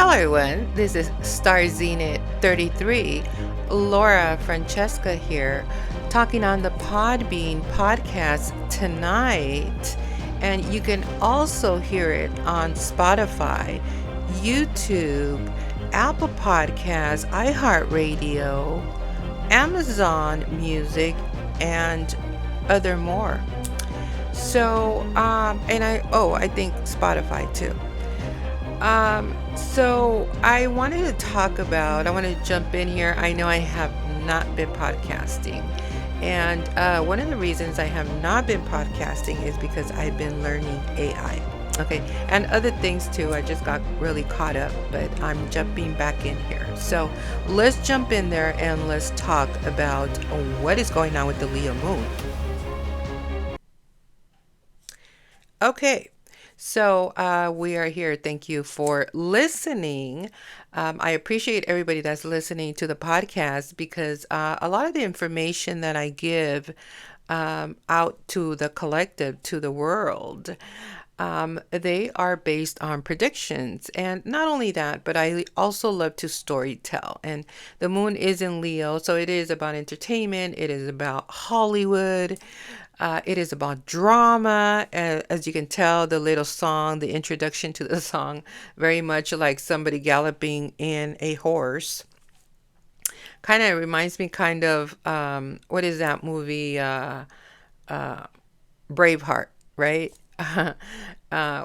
Hello, everyone. This is Star Zenith 33. Laura Francesca here, talking on the Podbean podcast tonight. And you can also hear it on Spotify, YouTube, Apple Podcasts, iHeartRadio, Amazon Music, and other more. I think Spotify too. So I wanted to I want to jump in here. I know I have not been podcasting. And one of the reasons I have not been podcasting is because I've been learning AI. Okay. And other things too. I just got really caught up, but I'm jumping back in here. So let's jump in there and let's talk about what is going on with the Leo moon. Okay. So we are here. Thank you for listening. I appreciate everybody that's listening to the podcast because a lot of the information that I give out to the collective, to the world, they are based on predictions. And not only that, but I also love to story tell. And the moon is in Leo, so it is about entertainment, it is about Hollywood. It is about drama. As you can tell, the little song, the introduction to the song, very much like somebody galloping in a horse. Kind of reminds me what is that movie? Braveheart, right?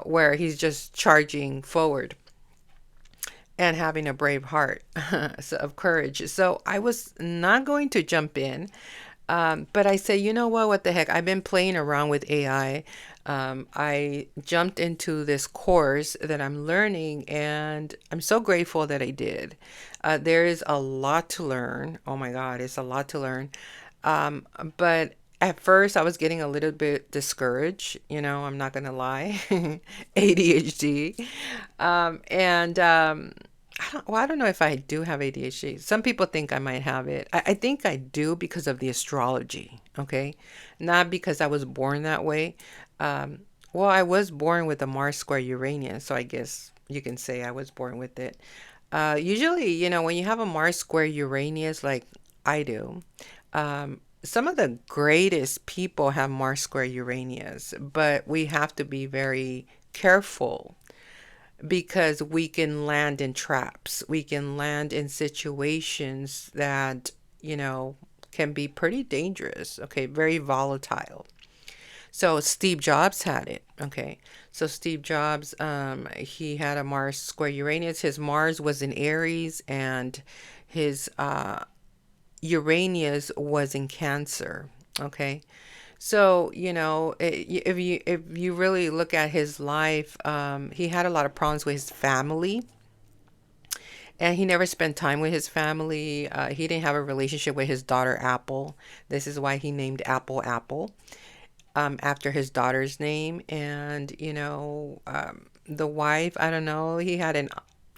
Where he's just charging forward and having a brave heart of courage. So I was not going to jump in. But I say, you know what the heck? I've been playing around with AI. I jumped into this course that I'm learning, and I'm so grateful that I did. There is a lot to learn. Oh my God, it's a lot to learn. But at first, I was getting a little bit discouraged. I'm not going to lie. ADHD. And I don't know if I do have ADHD. Some people think I might have it. I think I do because of the astrology, okay? Not because I was born that way. Well, I was born with a Mars square Uranus, so I guess you can say I was born with it. Usually, when you have a Mars square Uranus, like I do, some of the greatest people have Mars square Uranus, but we have to be very careful because we can land in traps. We can land in situations that, can be pretty dangerous, okay, very volatile. So Steve Jobs had it, okay. So Steve Jobs, he had a Mars square Uranus. His Mars was in Aries and his Uranus was in Cancer, okay. So, if you really look at his life, he had a lot of problems with his family, and he never spent time with his family. He didn't have a relationship with his daughter Apple. This is why he named Apple Apple, after his daughter's name. And the wife, I don't know. He had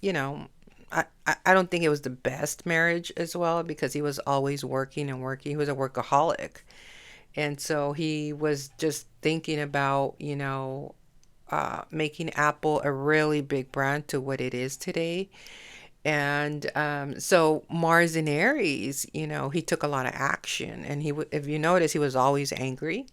you know. I don't think it was the best marriage as well because he was always working and working. He was a workaholic. And so he was just thinking about, making Apple a really big brand to what it is today. And so Mars in Aries, he took a lot of action. And if you notice, he was always angry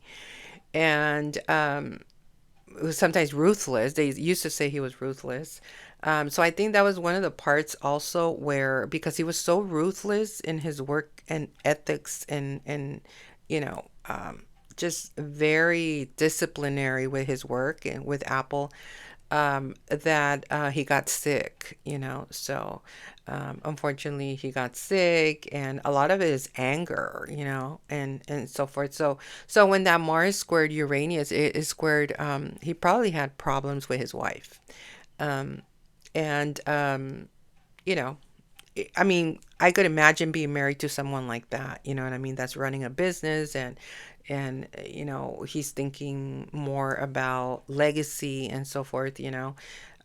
and was sometimes ruthless. They used to say he was ruthless. So I think that was one of the parts also where, because he was so ruthless in his work and ethics and just very disciplinary with his work and with Apple, that he got sick, So unfortunately, he got sick, and a lot of it is anger, and so forth. So when that Mars squared Uranus, it is squared. He probably had problems with his wife, um, and you know. I mean, I could imagine being married to someone like that. You know what I mean? That's running a business, and he's thinking more about legacy and so forth.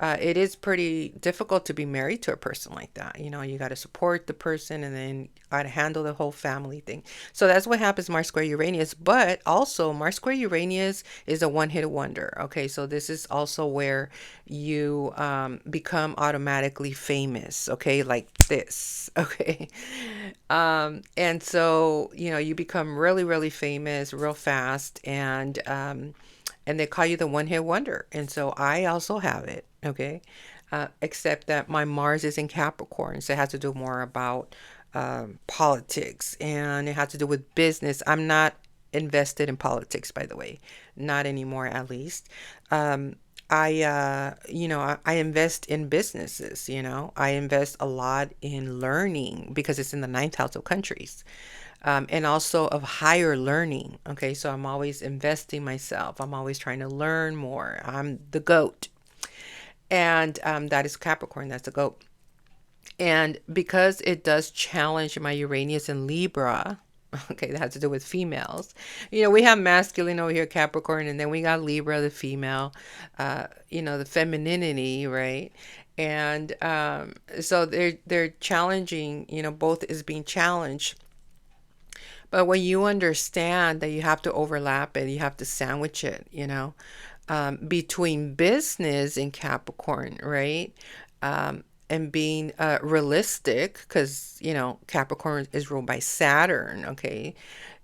It is pretty difficult to be married to a person like that. You know, you got to support the person and then got to handle the whole family thing. So that's what happens Mars square Uranus. But also, Mars square Uranus is a one-hit wonder. Okay, so this is also where you become automatically famous. Okay, like this. Okay. And so, you know, you become really, really famous real fast, and they call you the one hit wonder. And so I also have it. Okay. Except that my Mars is in Capricorn. So it has to do more about politics, and it has to do with business. I'm not invested in politics, by the way, not anymore, at least. Um, I invest in businesses, I invest a lot in learning because it's in the ninth house of countries, and also of higher learning. Okay, so I'm always investing myself. I'm always trying to learn more. I'm the goat, and that is Capricorn. That's the goat. And because it does challenge my Uranus and Libra, okay, that has to do with females. We have masculine over here, Capricorn, and then we got Libra, the female, the femininity, right? And so they're challenging, both is being challenged. But when you understand that you have to overlap it, you have to sandwich it, between business and Capricorn, right? And being realistic, because, Capricorn is ruled by Saturn, okay?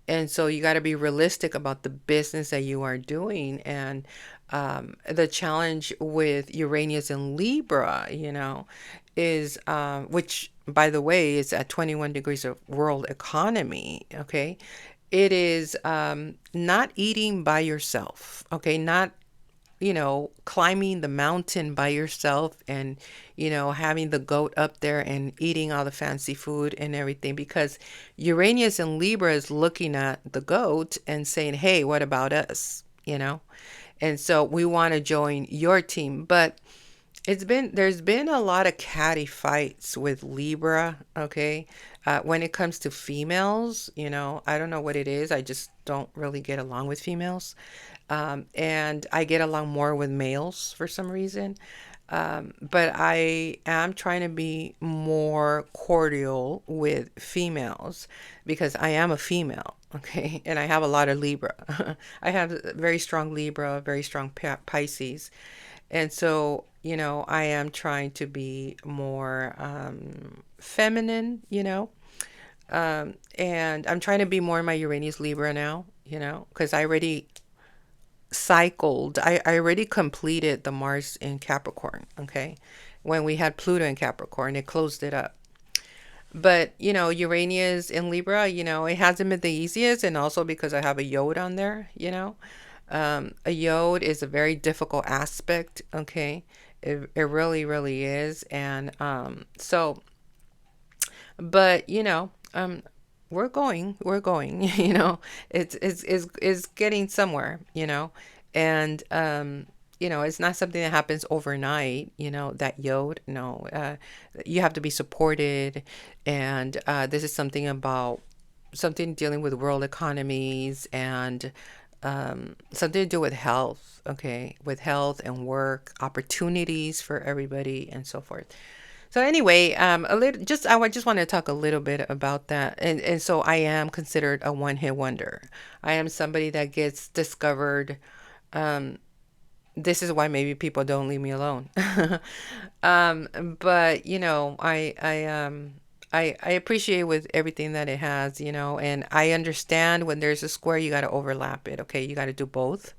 And so you got to be realistic about the business that you are doing. And the challenge with Uranus and Libra, is, which, by the way, is at 21 degrees of world economy, okay? It is not eating by yourself, okay? Not climbing the mountain by yourself and, having the goat up there and eating all the fancy food and everything, because Uranus and Libra is looking at the goat and saying, hey, what about us? And so we want to join your team. But there's been a lot of catty fights with Libra, okay? When it comes to females, I don't know what it is. I just don't really get along with females. And I get along more with males for some reason. But I am trying to be more cordial with females because I am a female, okay? And I have a lot of Libra. I have a very strong Libra, very strong Pisces. And so, I am trying to be more feminine, and I'm trying to be more in my Uranus Libra now, because I already cycled, I already completed the Mars in Capricorn, okay? When we had Pluto in Capricorn, it closed it up. But, Uranus in Libra, it hasn't been the easiest, and also because I have a yod on there, a yod is a very difficult aspect, okay? It really, really is. And so, but, we're going, it's getting somewhere, and, it's not something that happens overnight, that yod, no, you have to be supported. And this is something dealing with world economies, and something to do with health, okay, with health and work opportunities for everybody and so forth. So anyway, a little just I just want to talk a little bit about that. And so I am considered a one-hit wonder. I am somebody that gets discovered. Um, this is why maybe people don't leave me alone. But I appreciate with everything that it has, and I understand when there's a square, you got to overlap it. Okay, you got to do both.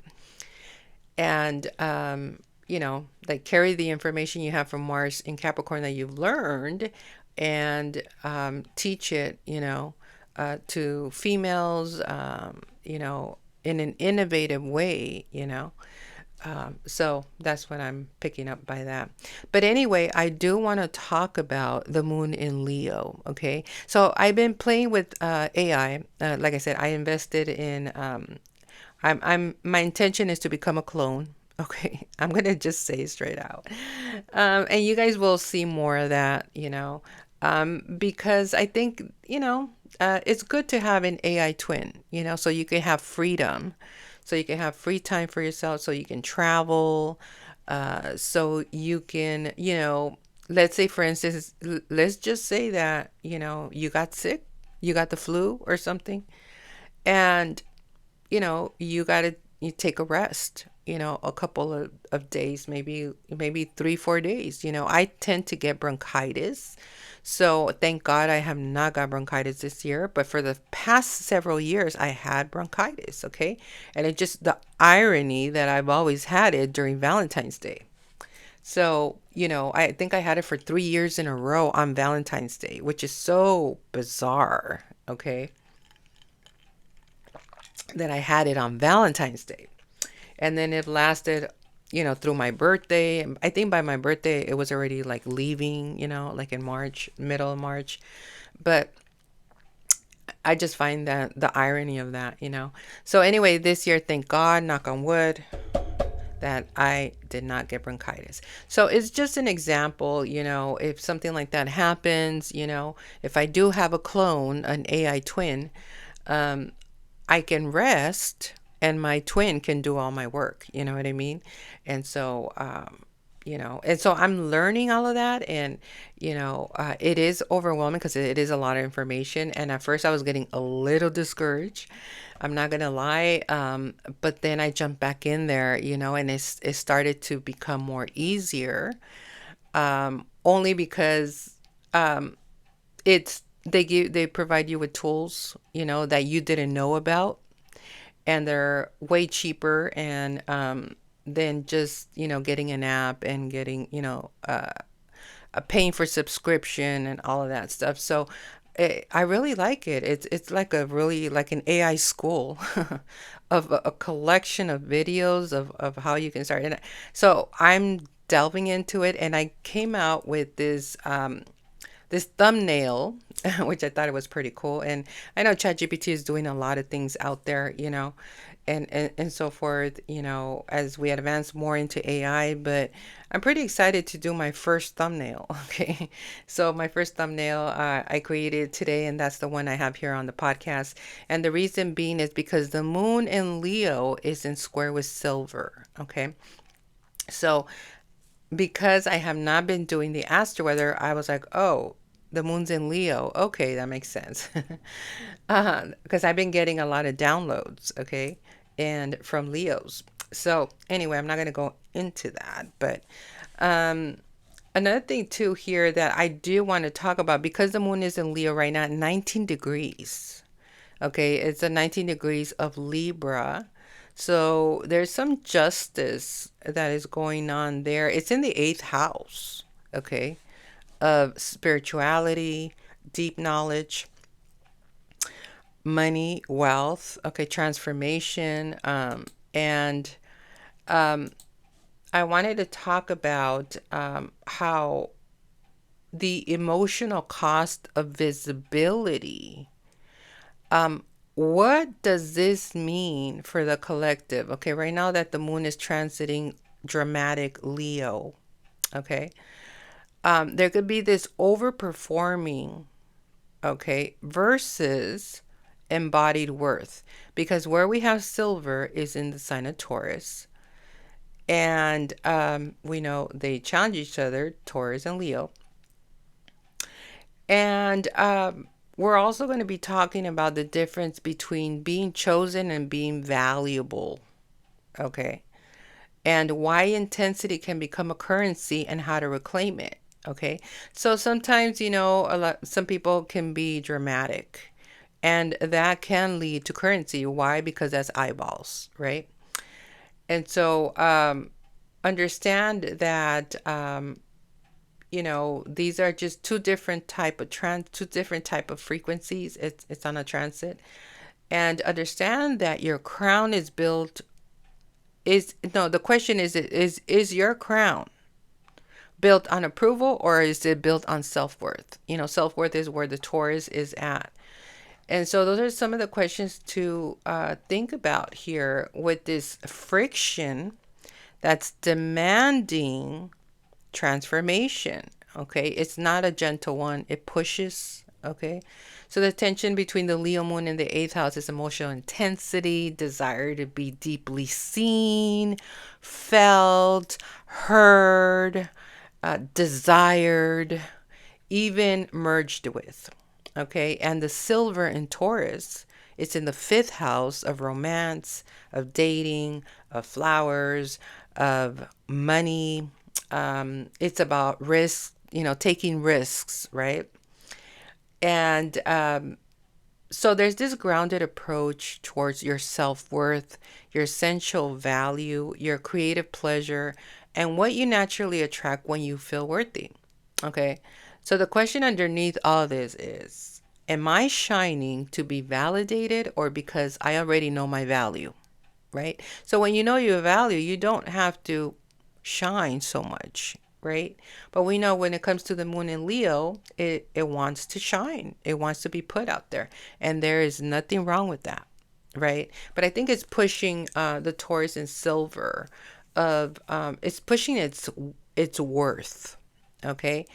And like, carry the information you have from Mars in Capricorn that you've learned, and teach it, to females, in an innovative way, so that's what I'm picking up by that. But anyway, I do want to talk about the moon in Leo. Okay, so I've been playing with AI. Like I said, I invested in. My intention is to become a clone. Okay, I'm gonna just say straight out, and you guys will see more of that. Because I think it's good to have an AI twin. So you can have freedom, so you can have free time for yourself, so you can travel, So you can, let's say, for instance, let's just say that, you got sick, you got the flu or something, and, you got to you take a rest, a couple of days, maybe 3, 4 days. I tend to get bronchitis. So thank God I have not got bronchitis this year, but for the past several years I had bronchitis, okay? And it just the irony that I've always had it during Valentine's Day. So, I think I had it for 3 years in a row on Valentine's Day, which is so bizarre, okay, that I had it on Valentine's Day. And then it lasted, through my birthday. I think by my birthday, it was already like leaving, like in March, middle of March. But I just find that the irony of that. So, anyway, this year, thank God, knock on wood, that I did not get bronchitis. So it's just an example, if something like that happens, if I do have a clone, an AI twin, um, I can rest and my twin can do all my work. You know what I mean? And so, and so I'm learning all of that. And, it is overwhelming because it is a lot of information. And at first I was getting a little discouraged. I'm not gonna lie. But then I jumped back in there, and it started to become more easier. Only because they provide you with tools, that you didn't know about, and they're way cheaper and than just getting an app and getting paying for subscription and all of that stuff. So I really like it. It's like a really like an AI school of a collection of videos of how you can start. And so I'm delving into it, and I came out with this thumbnail, which I thought it was pretty cool. And I know ChatGPT is doing a lot of things out there, and so forth, as we advance more into AI. But I'm pretty excited to do my first thumbnail. Okay. So my first thumbnail I created today, and that's the one I have here on the podcast. And the reason being is because the moon in Leo is in square with silver. Okay. So because I have not been doing the Astroweather, I was like, oh, the moon's in Leo. Okay, that makes sense. Because I've been getting a lot of downloads, okay, and from Leos. So anyway, I'm not going to go into that. But um, another thing too here that I do want to talk about, because the moon is in Leo right now, 19 degrees. Okay, it's a 19 degrees of Libra. So there's some justice that is going on there. It's in the eighth house, okay, of spirituality, deep knowledge, money, wealth, okay, transformation. And I wanted to talk about how the emotional cost of visibility. What does this mean for the collective? Okay, right now that the moon is transiting dramatic Leo, okay, there could be this overperforming, okay, versus embodied worth. Because where we have silver is in the sign of Taurus. And we know they challenge each other, Taurus and Leo. And we're also going to be talking about the difference between being chosen and being valuable. Okay. And why intensity can become a currency and how to reclaim it. Okay. So sometimes, some people can be dramatic, and that can lead to currency. Why? Because that's eyeballs, right? And so understand that these are just two different type of frequencies. It's on a transit. And understand that your crown is built is no the question is your crown built on approval, or is it built on self-worth? Self-worth is where the Taurus is at. And so those are some of the questions to think about here with this friction that's demanding transformation. Okay, it's not a gentle one, it pushes. Okay, So the tension between the Leo moon and the eighth house is emotional intensity, desire to be deeply seen, felt, heard, desired, even merged with. Okay. And the silver in Taurus, it's in the fifth house of romance, of dating, of flowers, of money. It's about risk, taking risks, right? And so there's this grounded approach towards your self-worth, your essential value, your creative pleasure, and what you naturally attract when you feel worthy. Okay. So the question underneath all this is, am I shining to be validated or because I already know my value? Right? So when you know your value, you don't have to shine so much, right? But we know when it comes to the moon in Leo, it wants to shine. It wants to be put out there. And there is nothing wrong with that, right? But I think it's pushing the Taurus in silver of it's pushing its worth. Okay.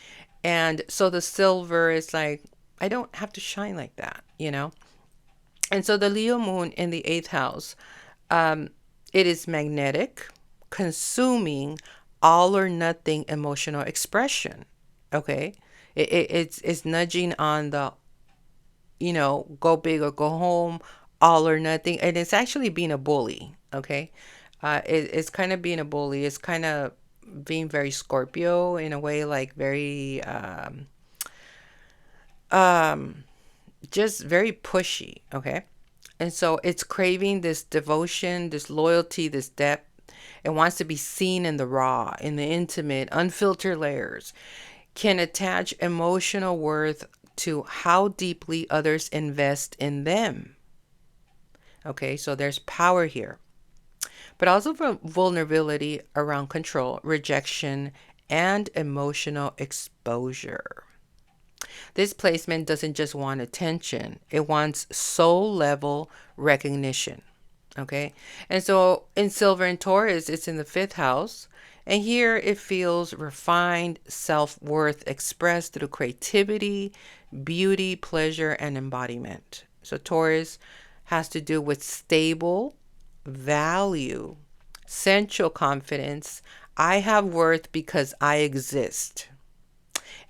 And so the silver is like, I don't have to shine like that. And so the Leo moon in the eighth house, um, it is magnetic, consuming, all or nothing emotional expression. Okay. It's nudging on the, go big or go home, all or nothing. And it's actually being a bully. Okay. It's kind of being a bully. It's kind of being very Scorpio in a way, like very, um, just very pushy. Okay. And so it's craving this devotion, this loyalty, this depth. It wants to be seen in the raw, in the intimate, unfiltered layers. Can attach emotional worth to how deeply others invest in them. Okay, so there's power here, but also vulnerability around control, rejection, and emotional exposure. This placement doesn't just want attention, it wants soul level recognition. Okay. And so in Silver and Taurus, it's in the fifth house. And here it feels refined self worth expressed through creativity, beauty, pleasure, and embodiment. So Taurus has to do with stable value, sensual confidence. I have worth because I exist.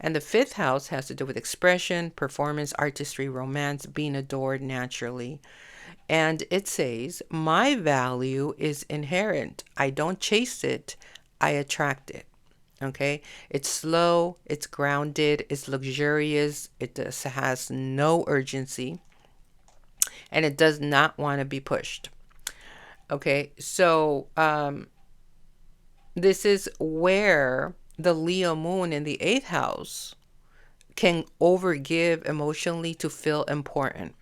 And the fifth house has to do with expression, performance, artistry, romance, being adored naturally. And it says, my value is inherent. I don't chase it, I attract it. Okay. It's slow, it's grounded, it's luxurious, has no urgency, and it does not want to be pushed. Okay. So, this is where the Leo moon in the eighth house can overgive emotionally to feel important.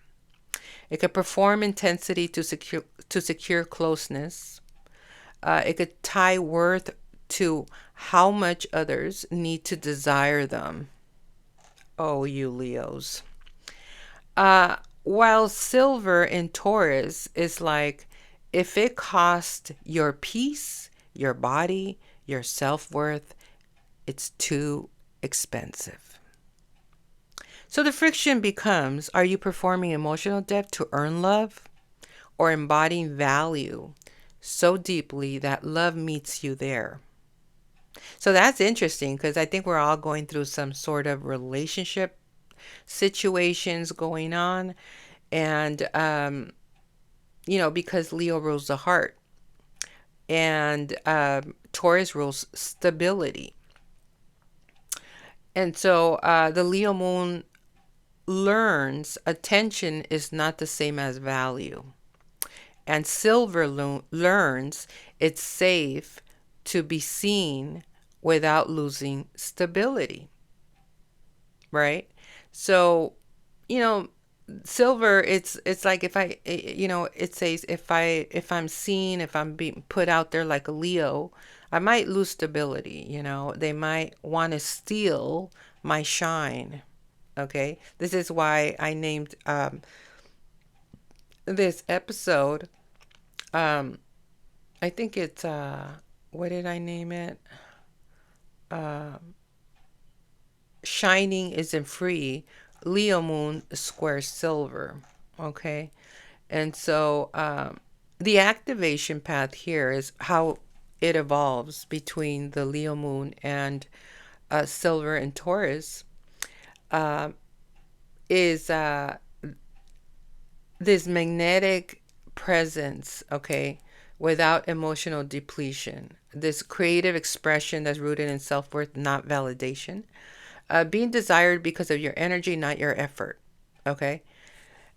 It could perform intensity to secure closeness. It could tie worth to how much others need to desire them. Oh, you Leos. While silver in Taurus is like, if it costs your peace, your body, your self worth, it's too expensive. So the friction becomes, are you performing emotional depth to earn love or embodying value so deeply that love meets you there? So that's interesting because I think we're all going through some sort of relationship situations going on. And, because Leo rules the heart and Taurus rules stability. And so the Leo moon learns attention is not the same as value. And silver learns it's safe to be seen without losing stability, right? So, you know, silver, it's like, if it says, if I'm seen, if I'm being put out there like a Leo, I might lose stability. They might want to steal my shine. Okay, this is why I named this episode, um I think it's what did I name it? uh Shining isn't free, Leo moon square silver. Okay. And so the activation path here is how it evolves between the Leo moon and silver and Taurus uh, is this magnetic presence, okay, without emotional depletion. This creative expression that's rooted in self worth, not validation. Being desired because of your energy, not your effort. Okay.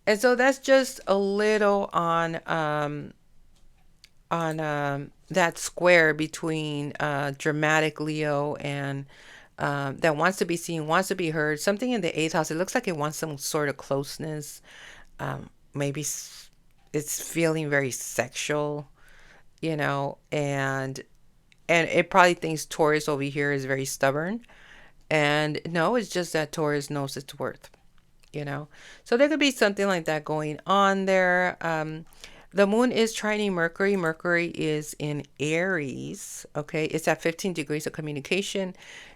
And so that's just a little on that square between dramatic Leo and that wants to be seen, wants to be heard. Something in the eighth house. It looks like it wants some sort of closeness. Maybe it's feeling very sexual, and it probably thinks Taurus over here is very stubborn. And no, it's just that Taurus knows its worth, you know. So there could be something like that going on there. The moon is trining Mercury. Mercury is in Aries. Okay, it's at 15 degrees of communication,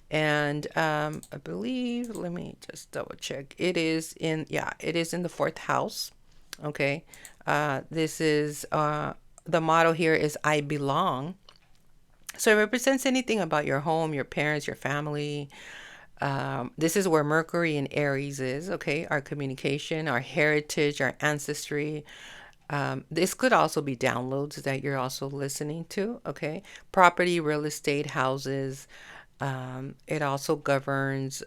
and I believe. Let me just double check. It is in the fourth house. Okay, this is the motto here is "I belong." So it represents anything about your home, your parents, your family. This is where Mercury in Aries is, okay? Our communication, our heritage, our ancestry. This could also be downloads that you're also listening to, okay? Property, real estate, houses. It also governs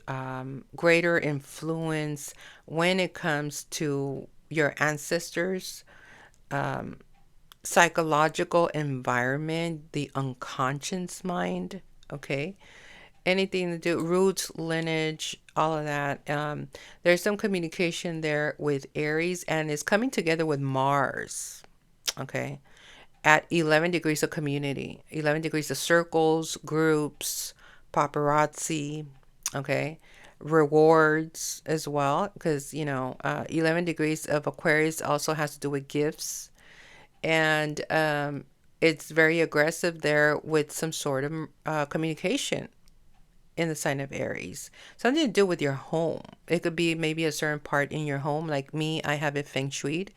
greater influence when it comes to your ancestors, psychological environment, the unconscious mind, okay? Anything to do roots, lineage, all of that. There's some communication there with Aries, and it's coming together with Mars, okay, at 11 degrees of community, 11 degrees of circles, groups, paparazzi, okay, rewards as well, because 11 degrees of Aquarius also has to do with gifts, and it's very aggressive there with some sort of communication in the sign of Aries. Something to do with your home. It could be maybe a certain part in your home. Like me, I have it feng shuied.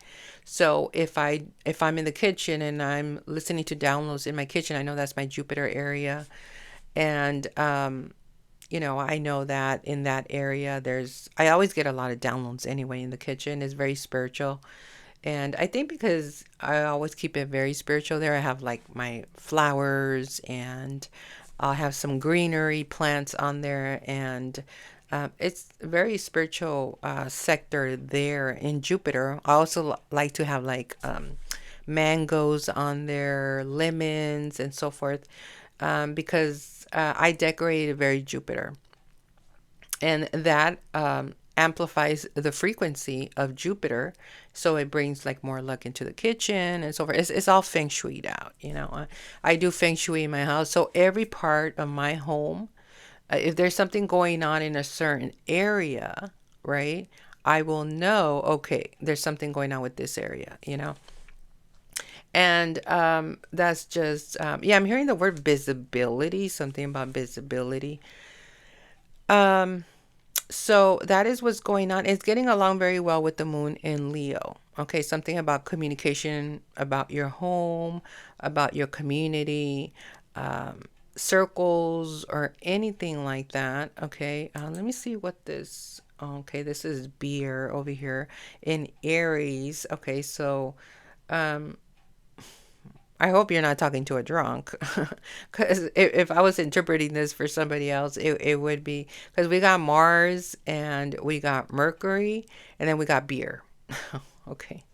So if I'm in the kitchen and I'm listening to downloads in my kitchen, I know that's my Jupiter area. And I know that in that area I always get a lot of downloads anyway in the kitchen. It's very spiritual. And I think because I always keep it very spiritual there, I have like my flowers, and I'll have some greenery plants on there. And it's a very spiritual sector there in Jupiter. I also like to have like mangoes on there, lemons, and so forth, because I decorated very Jupiter, and that amplifies the frequency of Jupiter, so it brings like more luck into the kitchen and so forth. It's all feng shuied out, I do feng shui in my house, so every part of my home, if there's something going on in a certain area, right, I will know, okay, there's something going on with this area. And that's just yeah, I'm hearing the word visibility, something about visibility. um So that is what's going on. It's getting along very well with the moon in Leo. Okay, something about communication, about your home, about your community, circles, or anything like that. Okay, let me see what this. Okay, this is beer over here in Aries. Okay, so I hope you're not talking to a drunk. Because if I was interpreting this for somebody else, it would be because we got Mars and we got Mercury and then we got beer. Okay.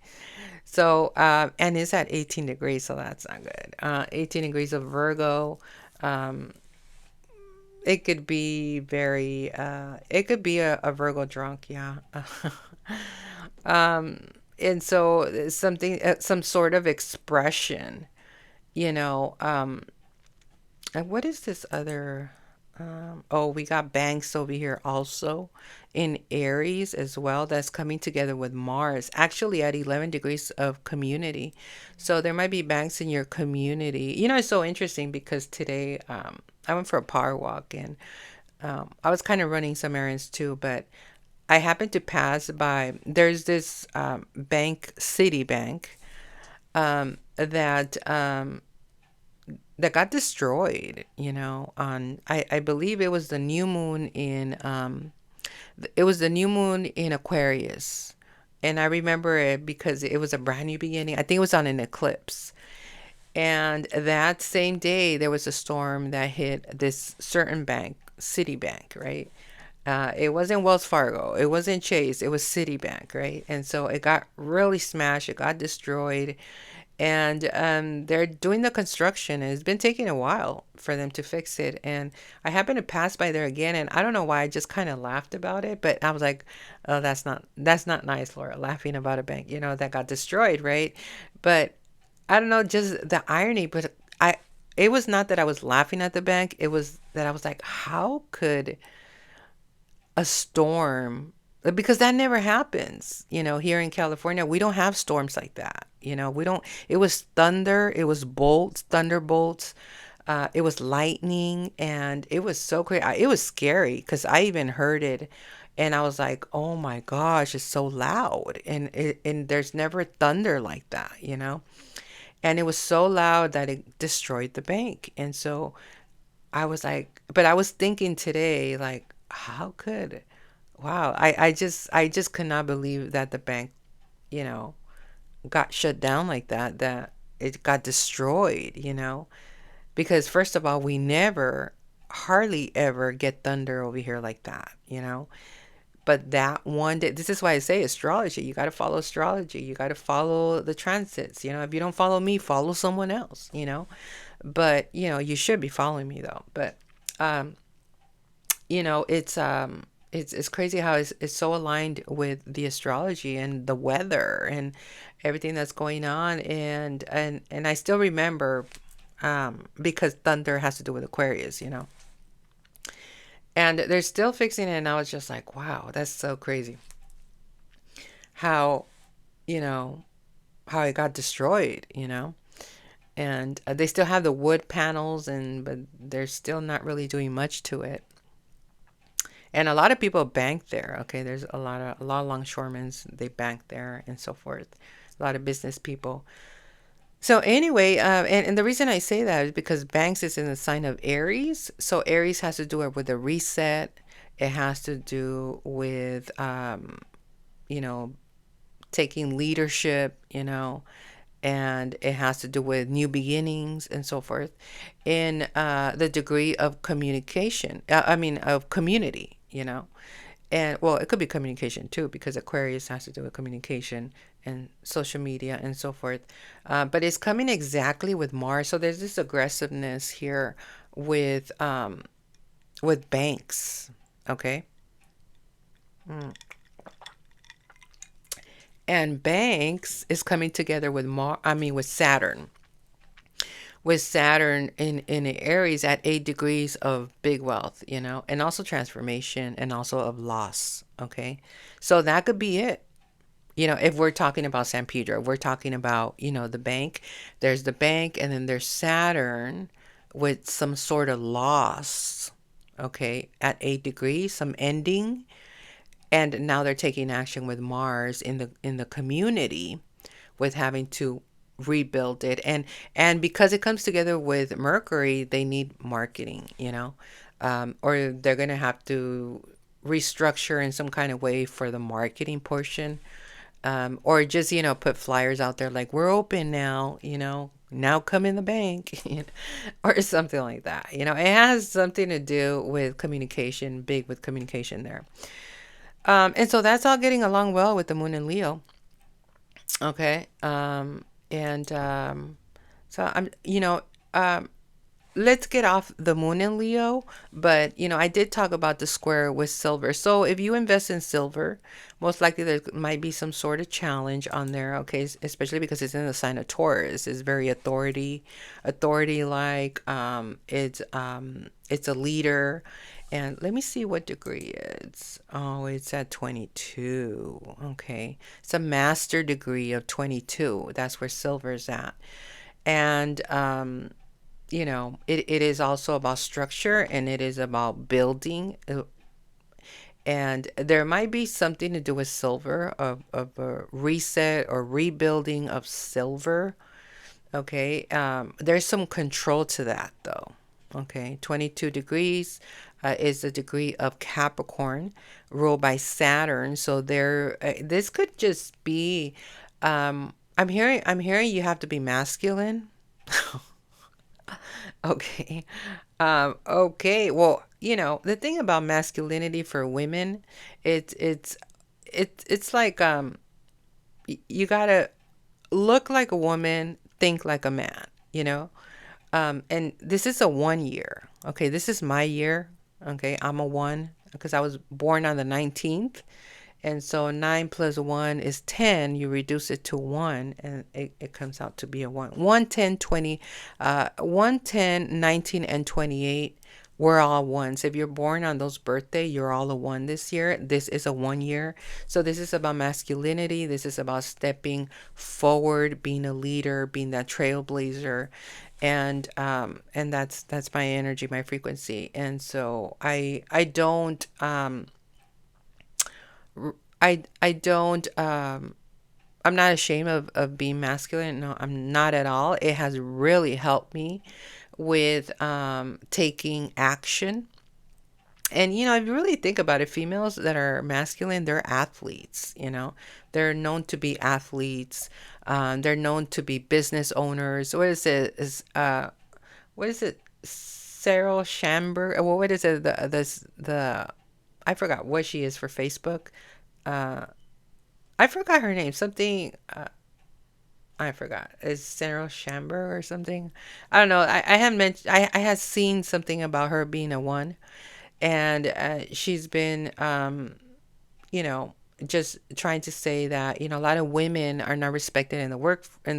So, and it's at 18 degrees, so that's not good. 18 degrees of Virgo. Um, it could be it could be a Virgo drunk, yeah. And so something, some sort of expression, you know. And what is this other? Oh, we got Banks over here also in Aries as well. That's coming together with Mars, actually at 11 degrees of community. So there might be banks in your community. It's so interesting because today I went for a power walk, and I was kind of running some errands too, but I happened to pass by, there's this bank, Citibank, that that got destroyed, on I believe it was the new moon in it was the new moon in Aquarius. And I remember it because it was a brand new beginning. I think it was on an eclipse. And that same day, there was a storm that hit this certain bank, Citibank, right? It wasn't Wells Fargo, it wasn't Chase, it was Citibank, right? And so it got really smashed, it got destroyed, and they're doing the construction, and it's been taking a while for them to fix it. And I happened to pass by there again, and I don't know why, I just kind of laughed about it, but I was like, oh, that's not nice, Laura, laughing about a bank, that got destroyed, right? But I don't know, just the irony. But I it was not that I was laughing at the bank, it was that I was like, how could a storm, because that never happens, here in California. We don't have storms like that. We don't. It was thunder, it was bolts, thunderbolts, it was lightning, and it was so crazy. It was scary because I even heard it, and I was like, oh my gosh, it's so loud, and there's never thunder like that. And it was so loud that it destroyed the bank. And so I was like, but I was thinking today, like, how could, wow, I just could not believe that the bank, you know, got shut down like that, that it got destroyed. Because first of all, we never, hardly ever get thunder over here like that. But that one day, this is why I say astrology. You got to follow astrology. You got to follow the transits. If you don't follow me, follow someone else. But, you should be following me though. But, um, it's crazy how it's so aligned with the astrology and the weather and everything that's going on. And I still remember, because thunder has to do with Aquarius. And they're still fixing it, and I was just like, wow, that's so crazy how, you know, how it got destroyed. And they still have the wood panels, but they're still not really doing much to it. And a lot of people bank there. Okay, there's a lot of longshoremen, they bank there and so forth. A lot of business people. So anyway, and the reason I say that is because Banks is in the sign of Aries. So Aries has to do it with a reset. It has to do with, you know, taking leadership, and it has to do with new beginnings and so forth in the degree of communication. I mean, of community. And well, it could be communication too, because Aquarius has to do with communication and social media and so forth. But it's coming exactly with Mars, so there's this aggressiveness here with banks. Okay. Mm. And banks is coming together with with Saturn. With Saturn in Aries at 8 degrees of big wealth, and also transformation and also of loss. Okay. So that could be it. If we're talking about San Pedro, we're talking about, the bank. There's the bank, and then there's Saturn with some sort of loss, okay, at 8 degrees, some ending. And now they're taking action with Mars in the community, with having to rebuild it. And because it comes together with Mercury, they need marketing, or they're going to have to restructure in some kind of way for the marketing portion, or just put flyers out there like, we're open now, come in the bank, or something like that. It has something to do with communication, big with communication there. And so that's all getting along well with the moon in Leo. Okay. And so um, let's get off the moon in Leo, but I did talk about the square with silver. So if you invest in silver, most likely there might be some sort of challenge on there, okay, especially because it's in the sign of Taurus. It's very authority like, it's a leader. And let me see what degree it's. Oh, it's at 22. Okay. It's a master degree of 22. That's where silver's at. And it is also about structure, and it is about building. And there might be something to do with silver, of a reset or rebuilding of silver. Okay. There's some control to that, though. Okay. 22 degrees is a degree of Capricorn ruled by Saturn. So this could just be, I'm hearing you have to be masculine. Okay. Okay. Well, the thing about masculinity for women, it's like, you gotta look like a woman, think like a man, you know? And this is a 1 year. Okay, this is my year. Okay, I'm a one because I was born on the 19th. And so 9 plus 1 is 10. You reduce it to 1, and it comes out to be a 1. 1, 10, 20, 1, 10, 19, and 28. We're all ones. If you're born on those birthday, you're all a one this year. This is a 1 year. So this is about masculinity. This is about stepping forward, being a leader, being that trailblazer. And that's my energy, my frequency. And so I don't I don't I'm not ashamed of being masculine. No, I'm not at all. It has really helped me with taking action. And if you really think about it, females that are masculine, they're athletes, They're known to be athletes. They're known to be business owners. What is it? Sarah Schamberg? Well, what is it? The I forgot what she is for Facebook. Uh, I forgot her name. Something. I forgot. Is Sarah Schamberg or something? I don't know. I had mentioned. I had seen something about her being a one, and she's been, you know, just trying to say that a lot of women are not respected in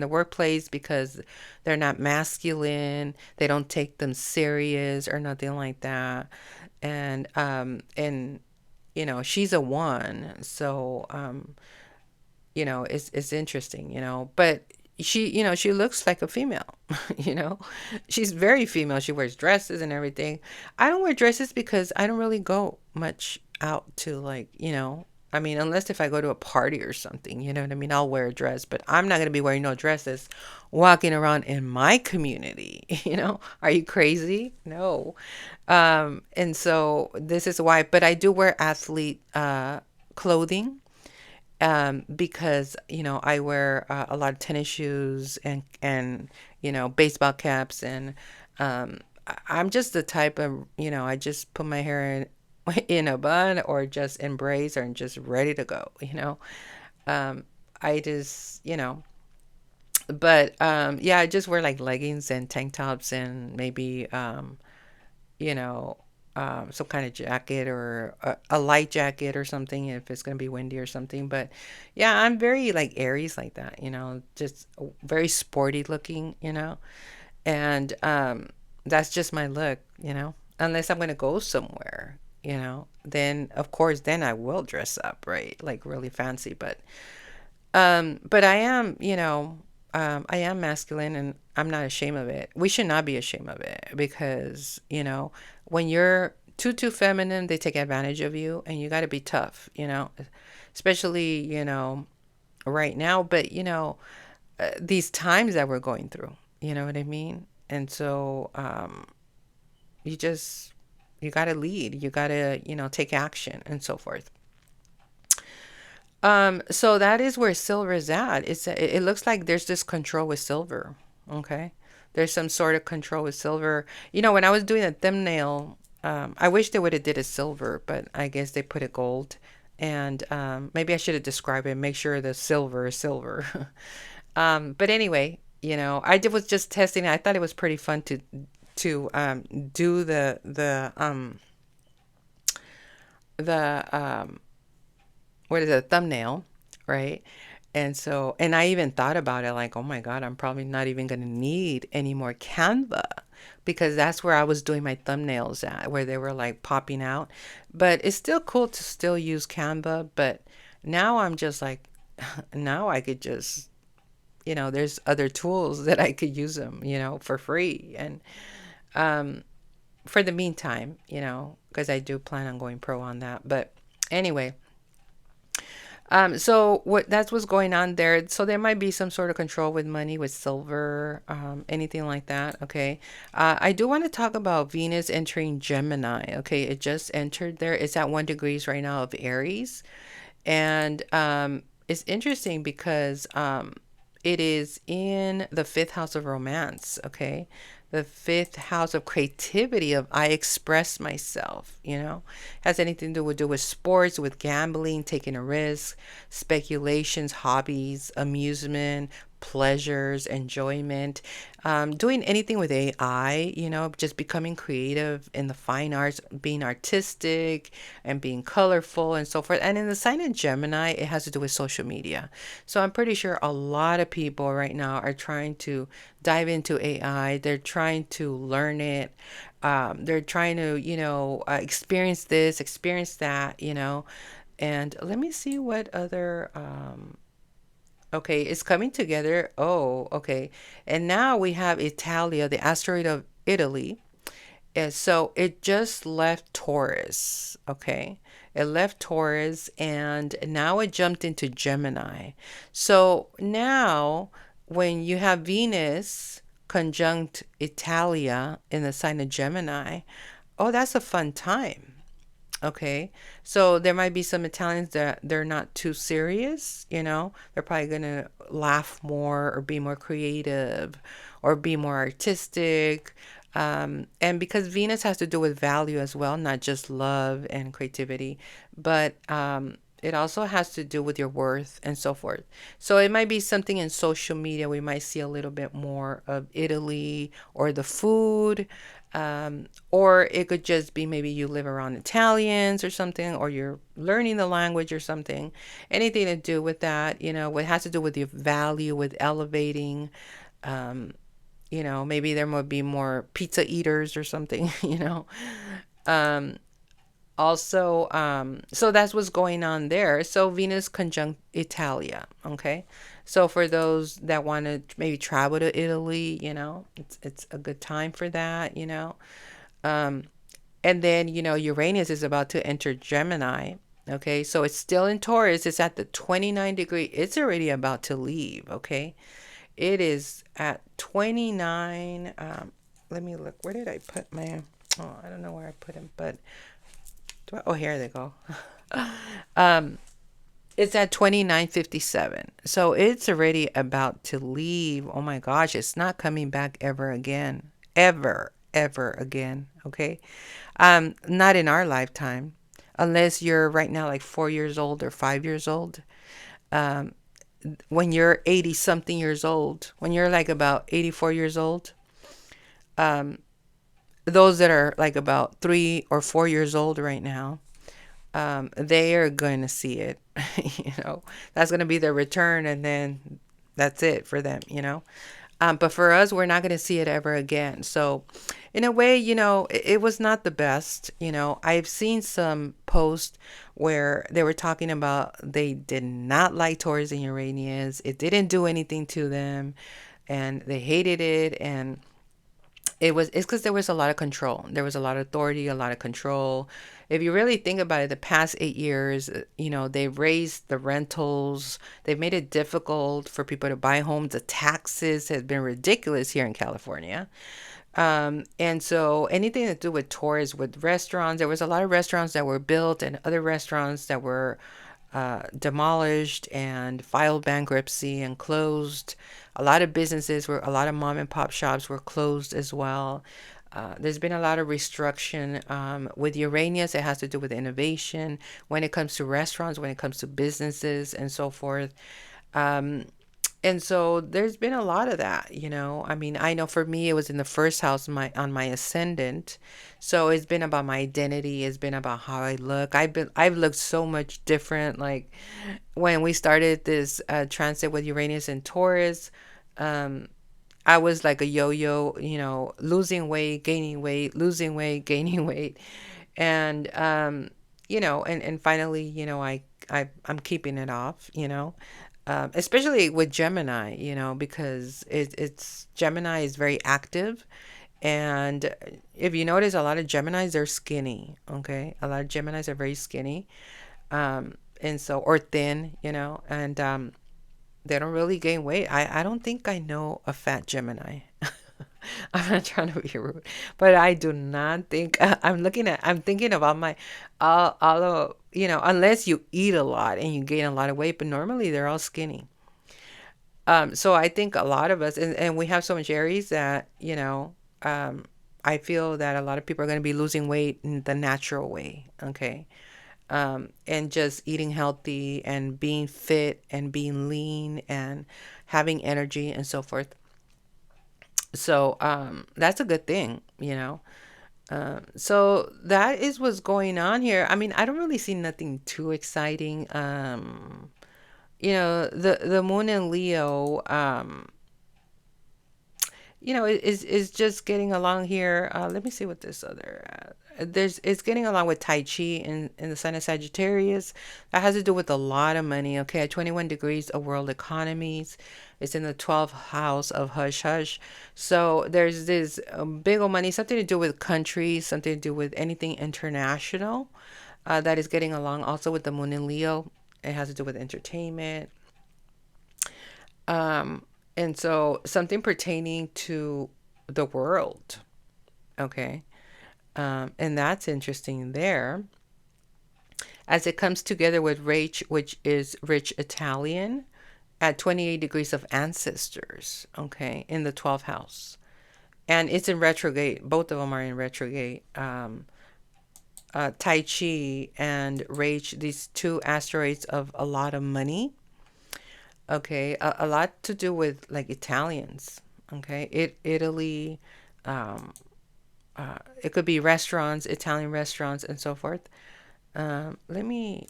the workplace because they're not masculine. They don't take them serious or nothing like that. And she's a one, so it's interesting, but she looks like a female, you know, she's very female. She wears dresses and everything. I don't wear dresses because I don't really go much out to, like, I mean, unless if I go to a party or something, you know what I mean? I'll wear a dress, but I'm not going to be wearing no dresses walking around in my community. Are you crazy? No. And so this is why, but I do wear athlete clothing, because I wear a lot of tennis shoes and baseball caps, and I'm just the type of, I just put my hair in a bun or just in braids or just ready to go. um, I just but yeah, I just wear like leggings and tank tops and maybe you know, some kind of jacket or a light jacket or something if it's going to be windy or something. But yeah, I'm very like Aries like that, just very sporty looking. And that's just my look. Unless I'm going to go somewhere, then of course, then I will dress up, right? Like really fancy. But I am masculine, and I'm not ashamed of it. We should not be ashamed of it because, when you're too feminine, they take advantage of you, and you got to be tough, especially, right now. But, these times that we're going through, you know what I mean? And so, you just, you got to lead, you got to, take action and so forth. So that is where silver is at. It looks like there's this control with silver. Okay. There's some sort of control with silver. When I was doing a thumbnail, I wish they would have did a silver, but I guess they put a gold. And maybe I should have described it. Make sure the silver is silver. But anyway, was just testing it. I thought it was pretty fun to do the what is it, thumbnail, right? And I even thought about it like, oh my God, I'm probably not even going to need any more Canva, because that's where I was doing my thumbnails at, where they were like popping out. But it's still cool to still use Canva. But now I'm just like, now I could just, there's other tools that I could use them, for free. And for the meantime, because I do plan on going pro on that. But Anyway, so what that's what's going on there. So there might be some sort of control with money, with silver, anything like that. Okay. I do want to talk about Venus entering Gemini. Okay, it just entered there. It's at 1 degrees right now of Aries, and it's interesting because it is in the fifth house of romance. Okay, the fifth house of creativity, of I express myself, has anything to do with sports, with gambling, taking a risk, speculations, hobbies, amusement, pleasures, enjoyment, doing anything with AI, just becoming creative in the fine arts, being artistic and being colorful and so forth. And in the sign of Gemini, it has to do with social media. So I'm pretty sure a lot of people right now are trying to dive into AI. They're trying to learn it. They're trying to, experience this, experience that, And let me see what other. Okay, it's coming together. Oh, okay. And now we have Italia, the asteroid of Italy. And so it just left Taurus. Okay. It left Taurus and now it jumped into Gemini. So now when you have Venus conjunct Italia in the sign of Gemini, oh, that's a fun time. Okay. So there might be some Italians that they're not too serious, They're probably going to laugh more or be more creative or be more artistic. And because Venus has to do with value as well, not just love and creativity, but it also has to do with your worth and so forth. So it might be something in social media. We might see a little bit more of Italy or the food. Or it could just be maybe you live around Italians or something, or you're learning the language or something. Anything to do with that, what has to do with your value, with elevating. Um, maybe there might be more pizza eaters or something, Um, also, so that's what's going on there. So Venus conjunct Italia. Okay. So for those that want to maybe travel to Italy, it's a good time for that, Um, and then, Uranus is about to enter Gemini. Okay. So it's still in Taurus. It's at the 29 degree. It's already about to leave. Okay. It is at 29. Let me look. Where did I put my? Oh, I don't know where I put him, but oh, here they go. um, it's at 29:57. So it's already about to leave. Oh my gosh, it's not coming back ever again. Ever again. Okay. Not in our lifetime. Unless you're right now like 4 years old or 5 years old. Um, when you're 80 something years old, when you're like about 84 years old, um, those that are like about 3 or 4 years old right now, they are going to see it. That's going to be their return, and then that's it for them. But for us, we're not going to see it ever again. So, in a way, it was not the best. I've seen some posts where they were talking about they did not like Taurus and Uranus. It didn't do anything to them, and they hated it. And it's because there was a lot of control. There was a lot of authority, a lot of control. If you really think about it, the past 8 years, they've raised the rentals. They've made it difficult for people to buy homes. The taxes have been ridiculous here in California. And so anything to do with tours, with restaurants, there was a lot of restaurants that were built and other restaurants that were demolished and filed bankruptcy and closed. A lot of mom and pop shops were closed as well. There's been a lot of restriction with Uranus. It has to do with innovation when it comes to restaurants, when it comes to businesses, and so forth. Um, and so there's been a lot of that. I mean, I know for me it was in the first house, on my ascendant. So it's been about my identity. It's been about how I look. I've looked so much different. Like when we started this transit with Uranus and Taurus, um, I was like a yo-yo, losing weight, gaining weight, losing weight, gaining weight, and and finally, I'm keeping it off, especially with Gemini, because it's Gemini is very active. And if you notice, a lot of Geminis are skinny. Okay. A lot of Geminis are very skinny. And so, or thin, and they don't really gain weight. I don't think I know a fat Gemini. I'm not trying to be rude, but I do not think I'm thinking about my, all of, unless you eat a lot and you gain a lot of weight, but normally they're all skinny. So I think a lot of us, and we have so much Aries that, I feel that a lot of people are going to be losing weight in the natural way. Okay. And just eating healthy and being fit and being lean and having energy and so forth. So that's a good thing. So that is what's going on here. I mean, I don't really see nothing too exciting. The moon in Leo, is just getting along here. Let me see what this other there's it's getting along with Tai Chi in the sign of Sagittarius. That has to do with a lot of money. Okay, at 21 degrees of world economies, it's in the 12th house of hush hush. So there's this big old money, something to do with countries, something to do with anything international. That is getting along also with the moon in Leo. It has to do with entertainment. Um, and so something pertaining to the world. Okay. And that's interesting there. As it comes together with Rach, which is rich Italian, at 28 degrees of ancestors, okay, in the 12th house. And it's in retrograde. Both of them are in retrograde. Tai Chi and Rach, these two asteroids of a lot of money. Okay, a lot to do with like Italians. Okay, Italy. Um, it could be restaurants, Italian restaurants, and so forth. Let me,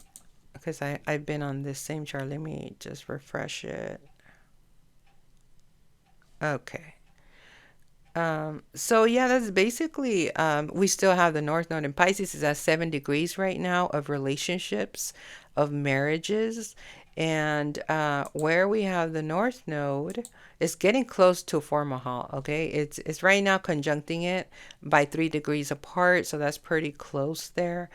because I've been on this same chart. Let me just refresh it. Okay. So yeah, that's basically, we still have the North Node in Pisces is at 7 degrees right now of relationships, of marriages. And where we have the North Node is getting close to Formahal. Okay. It's right now conjuncting it by 3 degrees apart. So that's pretty close there.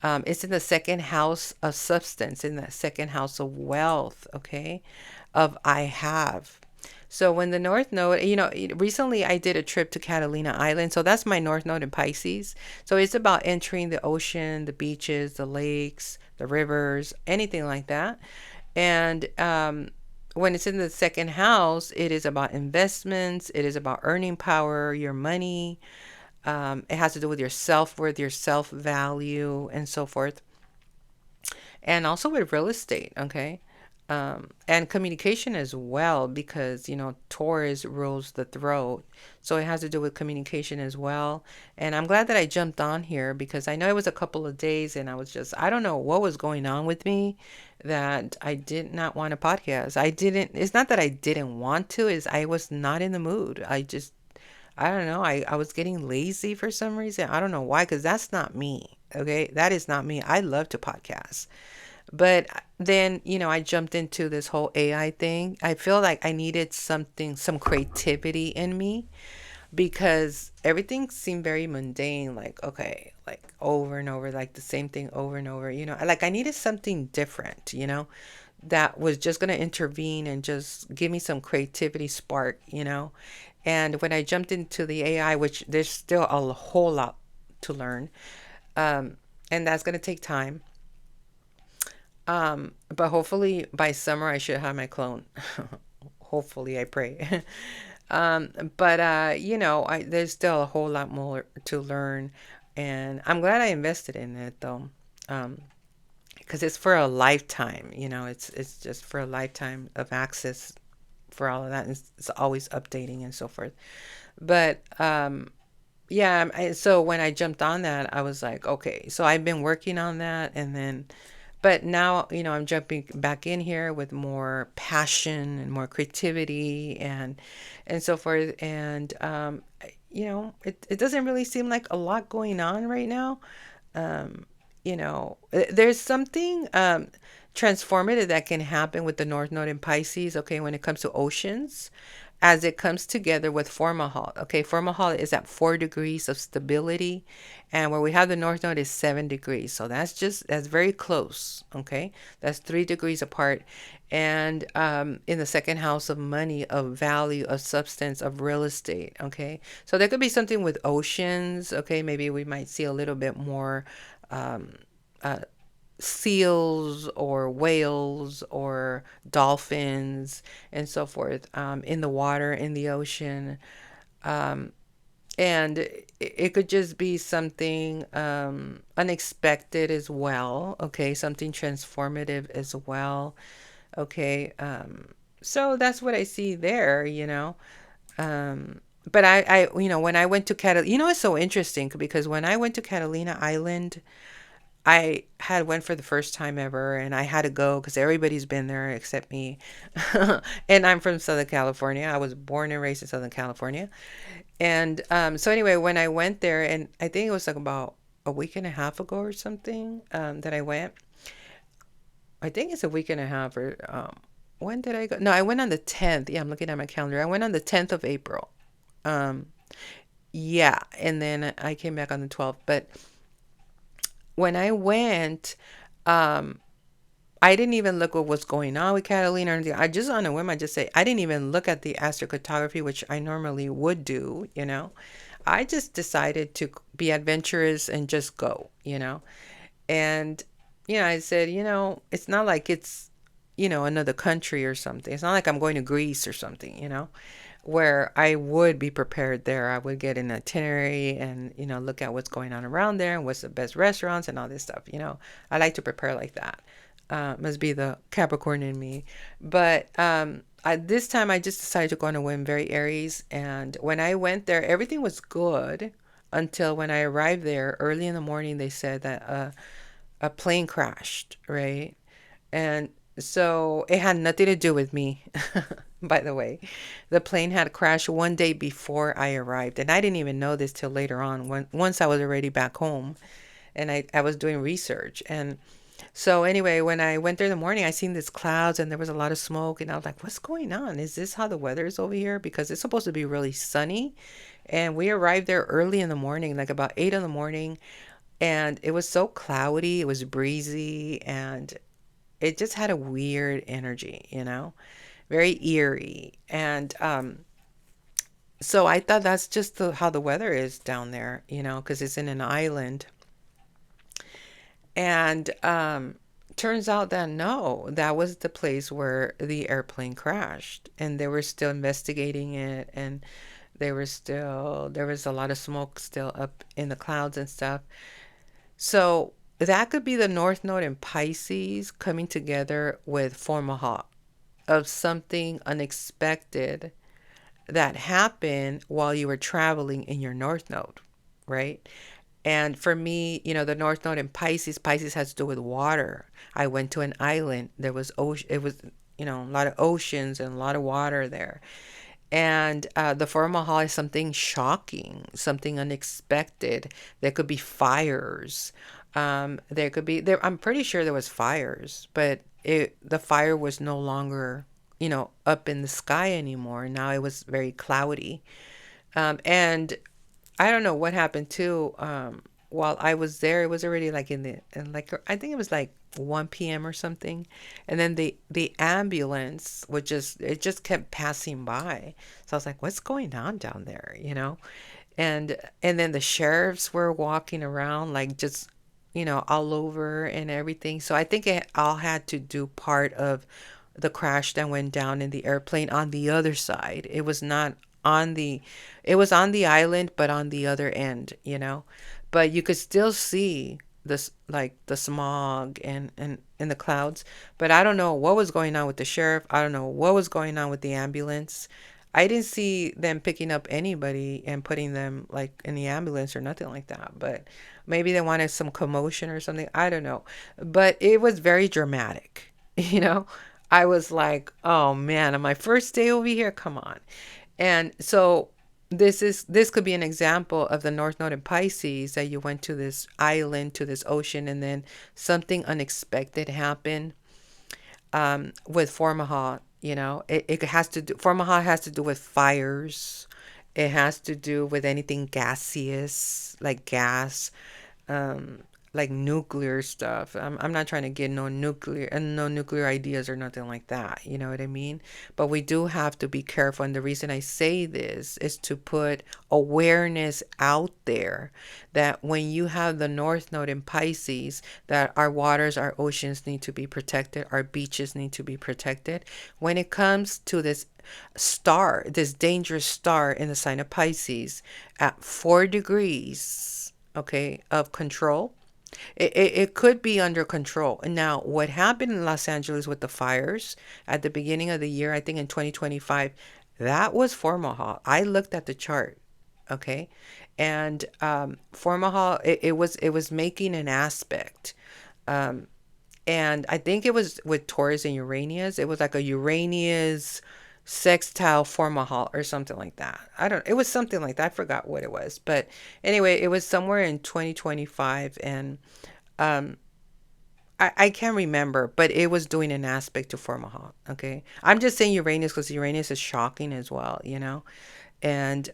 It's in the second house of substance, in the second house of wealth, okay, of I have. So when the North Node, recently I did a trip to Catalina Island. So that's my North Node in Pisces. So it's about entering the ocean, the beaches, the lakes, the rivers, anything like that. And when it's in the second house, it is about investments, it is about earning power, your money. It has to do with your self worth, your self value, and so forth. And also with real estate, okay? And communication as well, because, Taurus rules the throat. So it has to do with communication as well. And I'm glad that I jumped on here because I know it was a couple of days and I don't know what was going on with me that I did not want a podcast. It's not that I didn't want to, is I was not in the mood. I don't know. I was getting lazy for some reason. I don't know why, because that's not me. Okay. That is not me. I love to podcast. But then, I jumped into this whole AI thing. I feel like I needed something, some creativity in me because everything seemed very mundane. Like, okay, like over and over, like the same thing over and over, like I needed something different, that was just going to intervene and just give me some creativity spark. And when I jumped into the AI, which there's still a whole lot to learn, and that's going to take time. But hopefully by summer I should have my clone. Hopefully, I pray. But there's still a whole lot more to learn, and I'm glad I invested in it though. Um, because it's for a lifetime, it's just for a lifetime of access for all of that. And it's always updating and so forth. But yeah, so when I jumped on that, I was like, okay, so I've been working on that, and then, but now, I'm jumping back in here with more passion and more creativity and so forth. And it doesn't really seem like a lot going on right now. There's something transformative that can happen with the North Node in Pisces, okay, when it comes to oceans. as it comes together with formahol. Okay, formahol is at 4 degrees of stability, and where we have the north node is 7 degrees. So that's very close. Okay, that's 3 degrees apart, and in the second house of money, of value, of substance, of real estate. Okay, so there could be something with oceans. Okay, maybe we might see a little bit more. Um, uh, Seals or whales or dolphins and so forth, in the water, in the ocean. Um, and it could just be something unexpected as well. Okay, something transformative as well. Okay, so that's what I see there, you know. But when I went to Catalina, it's so interesting because when I went to Catalina Island, I had went for the first time ever, and I had to go because everybody's been there except me. And I'm from Southern California. I was born and raised in Southern California. And so anyway, when I went there, and I think it was like about a week and a half ago or something, that I went. I think it's a week and a half or when did I go? No, I went on the 10th. Yeah, I'm looking at my calendar. I went on the 10th of April. Um, yeah, and then I came back on the 12th. But when I went, um, I didn't even look what was going on with Catalina or anything. I just on a whim, I just say I didn't even look at the astrocartography, which I normally would do, you know. I just decided to be adventurous and just go, you know. And, I said, it's not like it's, another country or something. It's not like I'm going to Greece or something, where I would be prepared there. I would get an itinerary and, look at what's going on around there and what's the best restaurants and all this stuff. I like to prepare like that. Must be the Capricorn in me. But this time I just decided to go on a whim, very Aries. And when I went there, everything was good until when I arrived there early in the morning, they said that a plane crashed, right? And so it had nothing to do with me, by the way. The plane had crashed one day before I arrived. And I didn't even know this till later on, once I was already back home and I was doing research. And so anyway, when I went there in the morning, I seen these clouds and there was a lot of smoke, and I was like, what's going on? Is this how the weather is over here? Because it's supposed to be really sunny. And we arrived there early in the morning, like about 8 in the morning, and it was so cloudy, it was breezy, and it just had a weird energy, very eerie. And so I thought that's just how the weather is down there, because it's in an island. And turns out that no, that was the place where the airplane crashed, and they were still investigating it, and there was a lot of smoke still up in the clouds and stuff. So that could be the North Node in Pisces coming together with Formaha of something unexpected that happened while you were traveling in your North Node, right? And for me, the North Node in Pisces, Pisces has to do with water. I went to an island. There was ocean. It was, a lot of oceans and a lot of water there. And the formal is something shocking, something unexpected. There could be fires. There could be there. I'm pretty sure there was fires, but the fire was no longer, up in the sky anymore. Now it was very cloudy. And I don't know what happened too. While I was there, it was already like I think it was like 1 p.m. or something, and then the ambulance would just kept passing by. So I was like, "What's going on down there?" And then the sheriffs were walking around like just all over and everything. So I think it all had to do part of the crash that went down in the airplane on the other side. It was not on the it was on the island but on the other end. But you could still see this, like the smog and the clouds. But I don't know what was going on with the sheriff. I don't know what was going on with the ambulance. I didn't see them picking up anybody and putting them like in the ambulance or nothing like that. But maybe they wanted some commotion or something. I don't know. But it was very dramatic. You know, I was like, oh man, on my first day over here, come on. And so this could be an example of the North Node in Pisces, that you went to this island, to this ocean, and then something unexpected happened with Formaha. It has to do, formaldehyde has to do with fires. It has to do with anything gaseous, like gas, um, like nuclear stuff. I'm not trying to get no nuclear ideas or nothing like that. You know what I mean? But we do have to be careful. And the reason I say this is to put awareness out there that when you have the North Node in Pisces, that our waters, our oceans need to be protected, our beaches need to be protected. When it comes to this star, this dangerous star in the sign of Pisces at 4 degrees, okay, of control, it could be under control. And now, what happened in Los Angeles with the fires at the beginning of the year, I think in 2025, that was formaldehyde. I looked at the chart, okay, and formaldehyde, it was making an aspect. Um, and I think it was with Taurus and Uranus. It was like a Uranus sextile formaldehyde or something like that. I don't. It was something like that. I forgot what it was, but anyway, it was somewhere in 2025, and um, I can't remember, but it was doing an aspect to formaldehyde. Okay, I'm just saying Uranus because Uranus is shocking as well. And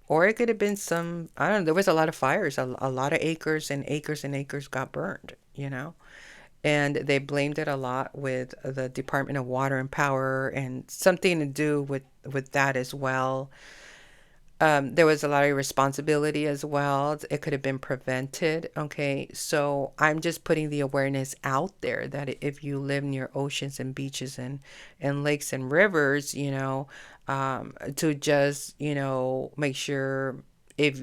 or it could have been some. I don't know. There was a lot of fires. A lot of acres and acres and acres got burned. And they blamed it a lot with the Department of Water and Power and something to do with that as well. There was a lot of responsibility as well. It could have been prevented. Okay, so I'm just putting the awareness out there that if you live near oceans and beaches and lakes and rivers, to just make sure if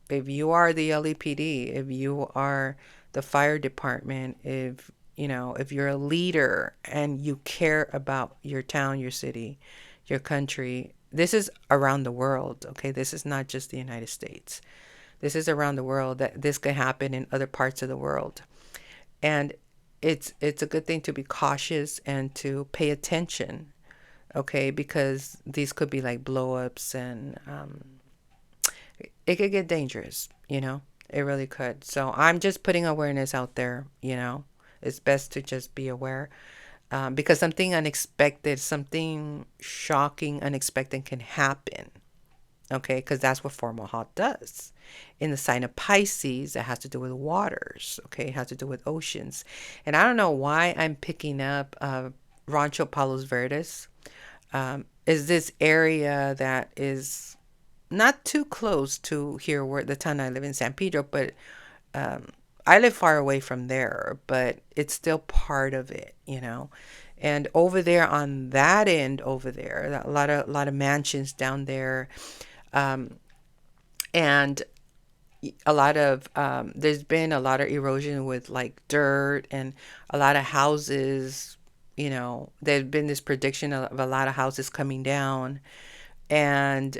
you are the LEPD, if you are the fire department, if you're a leader and you care about your town, your city, your country, this is around the world, okay? This is not just the United States. This is around the world that this could happen in other parts of the world. And it's a good thing to be cautious and to pay attention, okay? Because these could be like blow-ups and it could get dangerous. It really could. So I'm just putting awareness out there. It's best to just be aware because something unexpected, something shocking, unexpected can happen. Okay, because that's what formaldehyde does. In the sign of Pisces, it has to do with waters. Okay, it has to do with oceans. And I don't know why I'm picking up Rancho Palos Verdes. Is this area that is not too close to here where the town I live in San Pedro, but um, I live far away from there, but it's still part of it. And over there on that end over there, a lot of mansions down there, um, and a lot of there's been a lot of erosion with like dirt and a lot of houses. There's been this prediction of a lot of houses coming down, and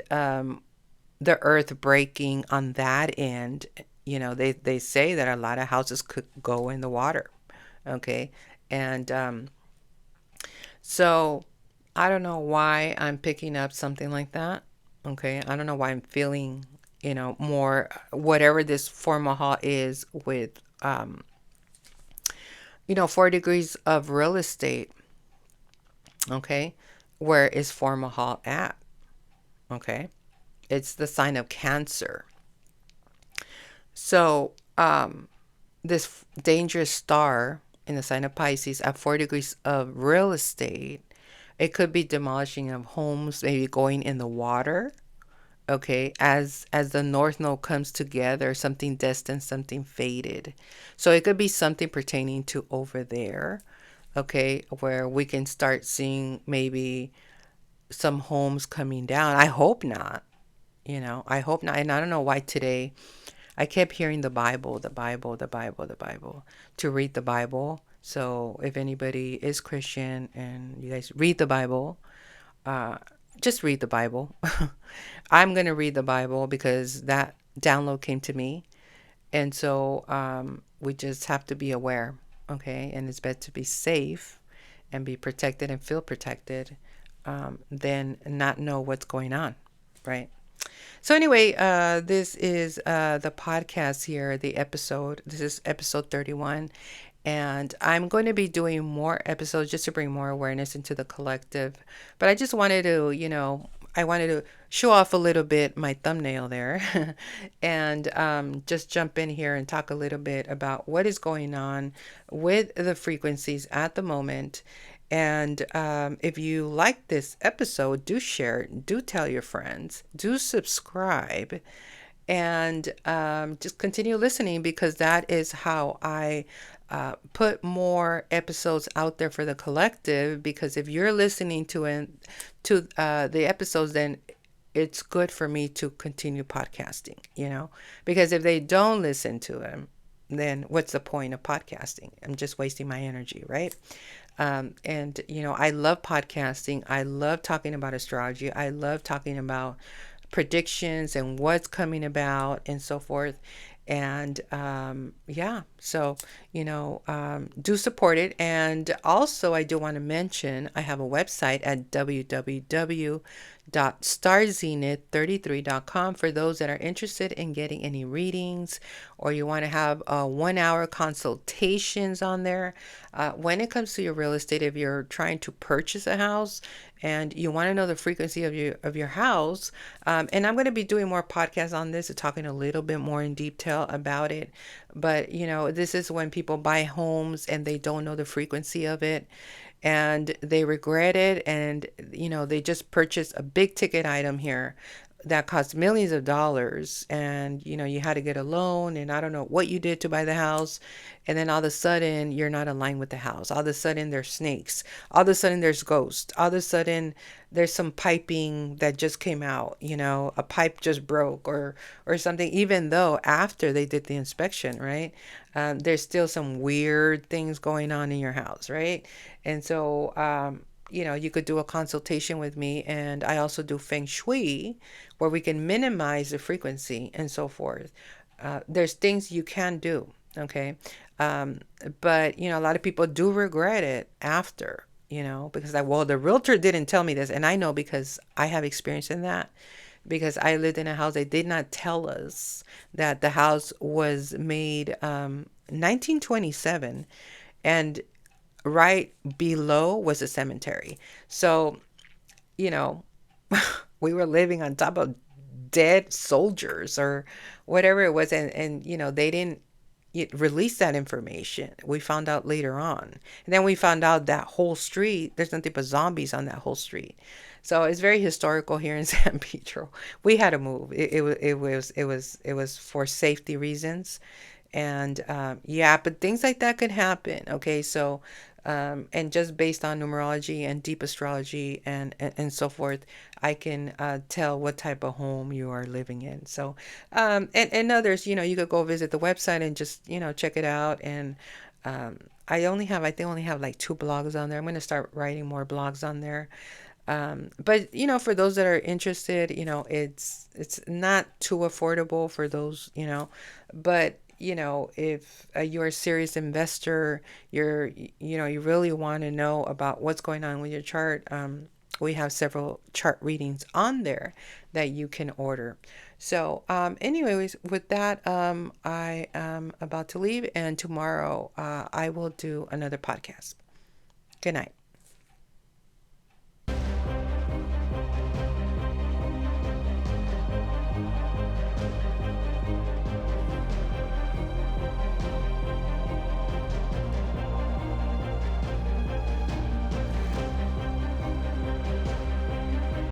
the earth breaking on that end. They say that a lot of houses could go in the water. Okay. And so I don't know why I'm picking up something like that. Okay. I don't know why I'm feeling, more whatever this formal is with, 4 degrees of real estate. Okay. Where is formal at? Okay. It's the sign of Cancer. So, this dangerous star in the sign of Pisces at 4 degrees of real estate, it could be demolishing of homes, maybe going in the water. Okay, as the North Node comes together, something destined, something fated. So it could be something pertaining to over there. Okay, where we can start seeing maybe some homes coming down. I hope not. I hope not. And I don't know why today I kept hearing the Bible, the Bible, the Bible, the Bible, to read the Bible. So if anybody is Christian and you guys read the Bible, uh, just read the Bible. I'm going to read the Bible because that download came to me. And so we just have to be aware, okay? And it's better to be safe and be protected and feel protected than not know what's going on, right? So anyway, this is the podcast here, the episode. This is episode 31, And I'm going to be doing more episodes just to bring more awareness into the collective. But I just wanted to, I wanted to show off a little bit my thumbnail there and just jump in here and talk a little bit about what is going on with the frequencies at the moment. And if you like this episode, do share it, do tell your friends, do subscribe, and just continue listening, because that is how I put more episodes out there for the collective. Because if you're listening to the episodes, then it's good for me to continue podcasting, because if they don't listen to them, then what's the point of podcasting? I'm just wasting my energy, right? And I love podcasting. I love talking about astrology. I love talking about predictions and what's coming about and so forth. And yeah, so do support it. And also, I do want to mention I have a website at www.starzenith33.com for those that are interested in getting any readings, or you want to have 1 hour consultations on there. When it comes to your real estate, if you're trying to purchase a house and you want to know the frequency of your house, and I'm going to be doing more podcasts on this, talking a little bit more in detail about it. But this is when people buy homes and they don't know the frequency of it, and they regret it, and they just purchased a big ticket item here that cost millions of dollars, and you had to get a loan, and I don't know what you did to buy the house, and then all of a sudden you're not aligned with the house. All of a sudden there's snakes, all of a sudden there's ghosts, all of a sudden there's some piping that just came out, a pipe just broke, or something, even though after they did the inspection, right? There's still some weird things going on in your house, right? And so you could do a consultation with me, and I also do feng shui, where we can minimize the frequency and so forth. There's things you can do, okay? Um, but a lot of people do regret it after, because well, the realtor didn't tell me this, and I know because I have experience in that. Because I lived in a house, they did not tell us that the house was made 1927, and right below was a cemetery. So, you know, we were living on top of dead soldiers or whatever it was. And they didn't release that information. We found out later on. And then we found out that whole street, there's nothing but zombies on that whole street. So it's very historical here in San Pedro. We had to move. It was for safety reasons. And yeah, but things like that could happen. Okay, so and just based on numerology and deep astrology and so forth, I can tell what type of home you are living in. So and others, you could go visit the website and just check it out. And I think I only have like 2 blogs on there. I'm going to start writing more blogs on there. But for those that are interested, it's not too affordable for those, but if you're a serious investor, you really want to know about what's going on with your chart. We have several chart readings on there that you can order. So, anyways, with that, I am about to leave, and tomorrow, I will do another podcast. Good night.